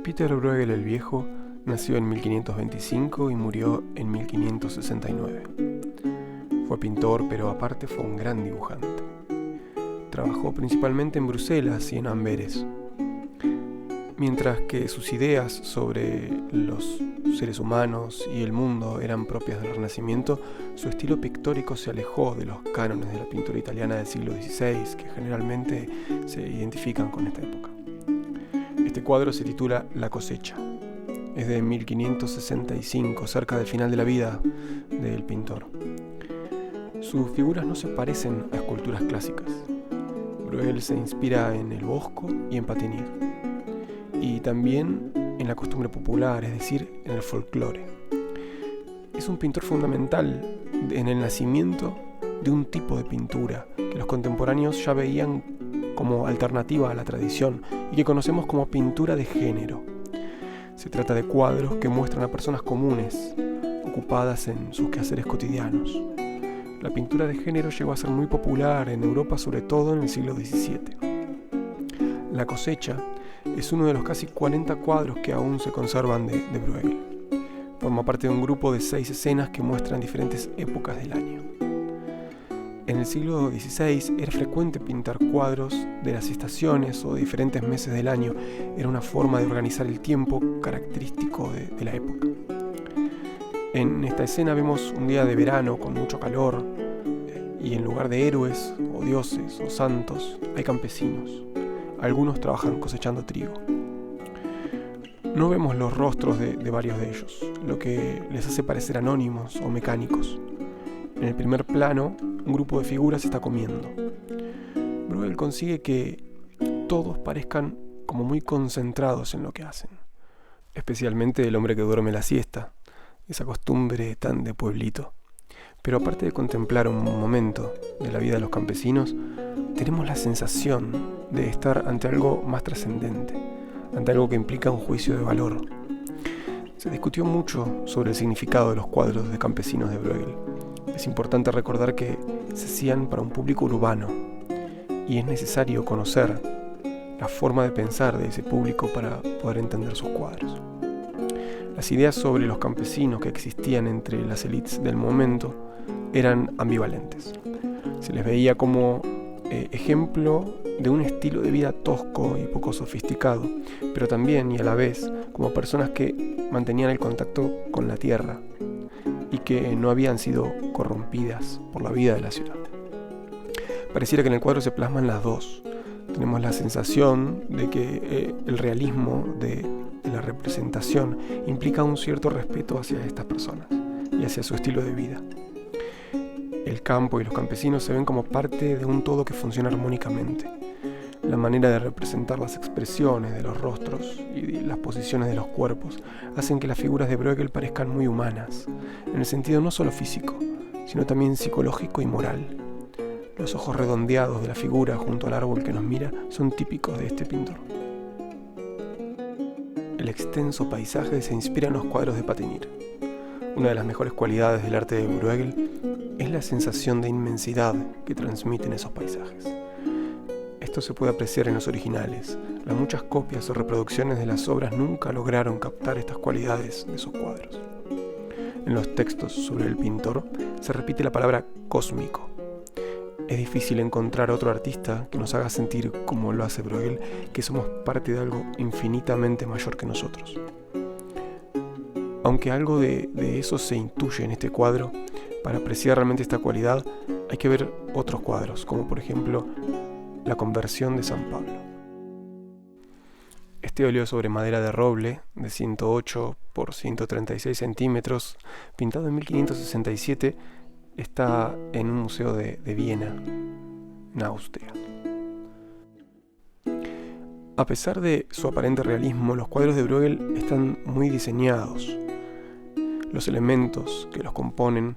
Peter Bruegel el Viejo nació en 1525 y murió en 1569. Fue pintor, pero aparte fue un gran dibujante. Trabajó principalmente en Bruselas y en Amberes. Mientras que sus ideas sobre los seres humanos y el mundo eran propias del Renacimiento, su estilo pictórico se alejó de los cánones de la pintura italiana del siglo XVI, que generalmente se identifican con esta época. Este cuadro se titula La cosecha. Es de 1565, cerca del final de la vida del pintor. Sus figuras no se parecen a esculturas clásicas. Bruegel se inspira en el Bosco y en Patinir, y también en la costumbre popular, es decir, en el folclore. Es un pintor fundamental en el nacimiento de un tipo de pintura que los contemporáneos ya veían como alternativa a la tradición y que conocemos como pintura de género. Se trata de cuadros que muestran a personas comunes, ocupadas en sus quehaceres cotidianos. La pintura de género llegó a ser muy popular en Europa, sobre todo en el siglo XVII. La cosecha es uno de los casi 40 cuadros que aún se conservan de Bruegel. Forma parte de un grupo de 6 escenas que muestran diferentes épocas del año. En el siglo XVI era frecuente pintar cuadros de las estaciones o de diferentes meses del año. Era una forma de organizar el tiempo característico de la época. En esta escena vemos un día de verano con mucho calor y en lugar de héroes o dioses o santos hay campesinos. Algunos trabajan cosechando trigo. No vemos los rostros de varios de ellos, lo que les hace parecer anónimos o mecánicos. En el primer plano, un grupo de figuras está comiendo. Bruegel consigue que todos parezcan como muy concentrados en lo que hacen, especialmente el hombre que duerme la siesta, esa costumbre tan de pueblito. Pero aparte de contemplar un momento de la vida de los campesinos, tenemos la sensación de estar ante algo más trascendente, ante algo que implica un juicio de valor. Se discutió mucho sobre el significado de los cuadros de campesinos de Bruegel. Es importante recordar que se hacían para un público urbano y es necesario conocer la forma de pensar de ese público para poder entender sus cuadros. Las ideas sobre los campesinos que existían entre las élites del momento eran ambivalentes. Se les veía como ejemplo de un estilo de vida tosco y poco sofisticado, pero también y a la vez como personas que mantenían el contacto con la tierra y que no habían sido corrompidas por la vida de la ciudad. Pareciera que en el cuadro se plasman las dos. Tenemos la sensación de que el realismo de la representación implica un cierto respeto hacia estas personas y hacia su estilo de vida. El campo y los campesinos se ven como parte de un todo que funciona armónicamente. La manera de representar las expresiones de los rostros y las posiciones de los cuerpos hacen que las figuras de Bruegel parezcan muy humanas, en el sentido no solo físico, sino también psicológico y moral. Los ojos redondeados de la figura junto al árbol que nos mira son típicos de este pintor. El extenso paisaje se inspira en los cuadros de Patinir. Una de las mejores cualidades del arte de Bruegel es la sensación de inmensidad que transmiten esos paisajes. Esto se puede apreciar en los originales. Las muchas copias o reproducciones de las obras nunca lograron captar estas cualidades de sus cuadros. En los textos sobre el pintor se repite la palabra cósmico. Es difícil encontrar otro artista que nos haga sentir, como lo hace Bruegel, que somos parte de algo infinitamente mayor que nosotros. Aunque algo de eso se intuye en este cuadro, para apreciar realmente esta cualidad hay que ver otros cuadros, como por ejemplo La conversión de San Pablo. Este óleo sobre madera de roble, de 108 por 136 centímetros, pintado en 1567, está en un museo de Viena, en Austria. A pesar de su aparente realismo, los cuadros de Bruegel están muy diseñados. Los elementos que los componen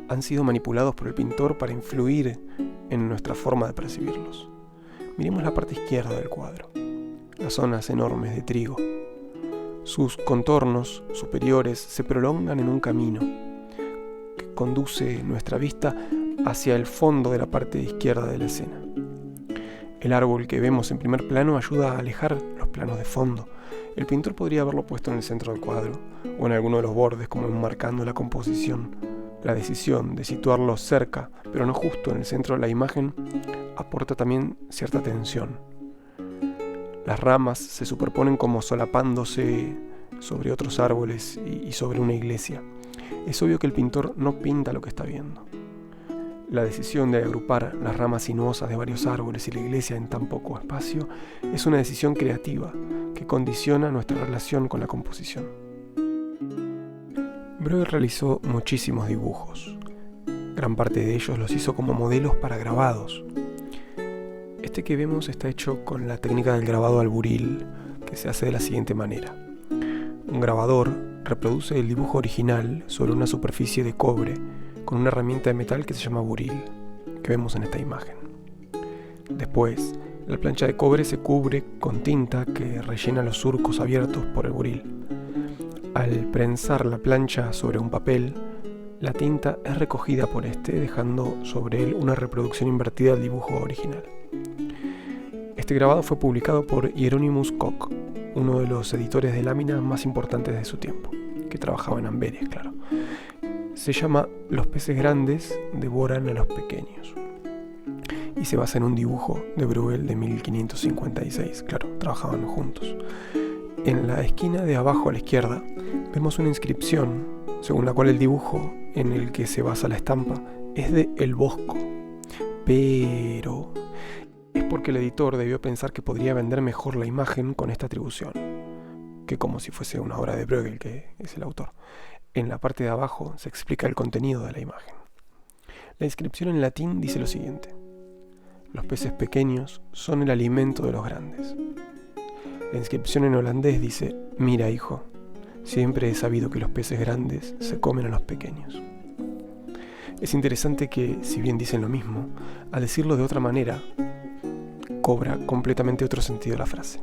han sido manipulados por el pintor para influir en nuestra forma de percibirlos. Miremos la parte izquierda del cuadro, las zonas enormes de trigo. Sus contornos superiores se prolongan en un camino que conduce nuestra vista hacia el fondo de la parte izquierda de la escena. El árbol que vemos en primer plano ayuda a alejar los planos de fondo, el pintor podría haberlo puesto en el centro del cuadro, o en alguno de los bordes, como enmarcando la composición. La decisión de situarlo cerca, pero no justo en el centro de la imagen, aporta también cierta tensión. Las ramas se superponen como solapándose sobre otros árboles y sobre una iglesia. Es obvio que el pintor no pinta lo que está viendo. La decisión de agrupar las ramas sinuosas de varios árboles y la iglesia en tan poco espacio es una decisión creativa que condiciona nuestra relación con la composición. Bruegel realizó muchísimos dibujos. Gran parte de ellos los hizo como modelos para grabados. Este que vemos está hecho con la técnica del grabado al buril, que se hace de la siguiente manera. Un grabador reproduce el dibujo original sobre una superficie de cobre con una herramienta de metal que se llama buril, que vemos en esta imagen. Después, la plancha de cobre se cubre con tinta que rellena los surcos abiertos por el buril. Al prensar la plancha sobre un papel, la tinta es recogida por este, dejando sobre él una reproducción invertida del dibujo original. Este grabado fue publicado por Hieronymus Koch, uno de los editores de láminas más importantes de su tiempo, que trabajaba en Amberes, claro. Se llama Los peces grandes devoran a los pequeños y se basa en un dibujo de Bruegel de 1556, claro, trabajaban juntos. En la esquina de abajo a la izquierda vemos una inscripción según la cual el dibujo en el que se basa la estampa es de El Bosco, pero es porque el editor debió pensar que podría vender mejor la imagen con esta atribución, que como si fuese una obra de Bruegel, que es el autor. En la parte de abajo se explica el contenido de la imagen. La inscripción en latín dice lo siguiente: los peces pequeños son el alimento de los grandes. La inscripción en holandés dice: mira, hijo, siempre he sabido que los peces grandes se comen a los pequeños. Es interesante que, si bien dicen lo mismo, al decirlo de otra manera, cobra completamente otro sentido la frase.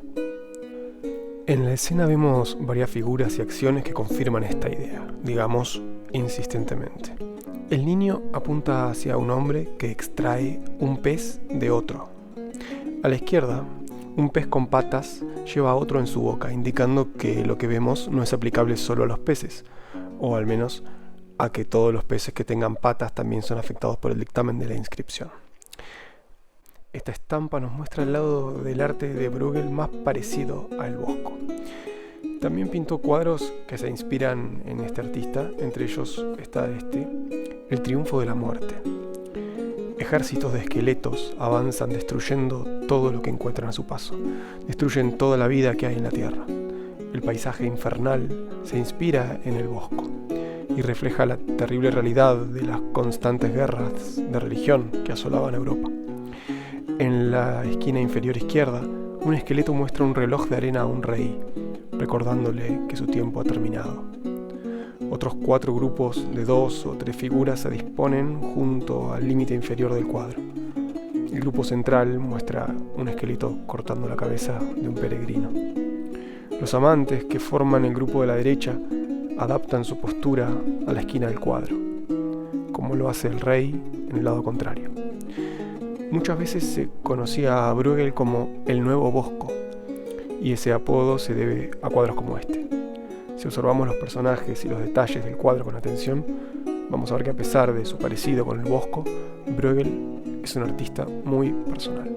En la escena vemos varias figuras y acciones que confirman esta idea, digamos, insistentemente. El niño apunta hacia un hombre que extrae un pez de otro. A la izquierda, un pez con patas lleva a otro en su boca, indicando que lo que vemos no es aplicable solo a los peces, o al menos a que todos los peces que tengan patas también son afectados por el dictamen de la inscripción. Esta estampa nos muestra el lado del arte de Bruegel más parecido a El Bosco. También pintó cuadros que se inspiran en este artista, entre ellos está este, El triunfo de la muerte. Ejércitos de esqueletos avanzan destruyendo todo lo que encuentran a su paso. Destruyen toda la vida que hay en la tierra. El paisaje infernal se inspira en El Bosco y refleja la terrible realidad de las constantes guerras de religión que asolaban Europa. En la esquina inferior izquierda, un esqueleto muestra un reloj de arena a un rey, recordándole que su tiempo ha terminado. Otros 4 grupos de 2 o 3 figuras se disponen junto al límite inferior del cuadro. El grupo central muestra un esqueleto cortando la cabeza de un peregrino. Los amantes que forman el grupo de la derecha adaptan su postura a la esquina del cuadro, como lo hace el rey en el lado contrario. Muchas veces se conocía a Bruegel como el Nuevo Bosco, y ese apodo se debe a cuadros como este. Si observamos los personajes y los detalles del cuadro con atención, vamos a ver que a pesar de su parecido con El Bosco, Bruegel es un artista muy personal.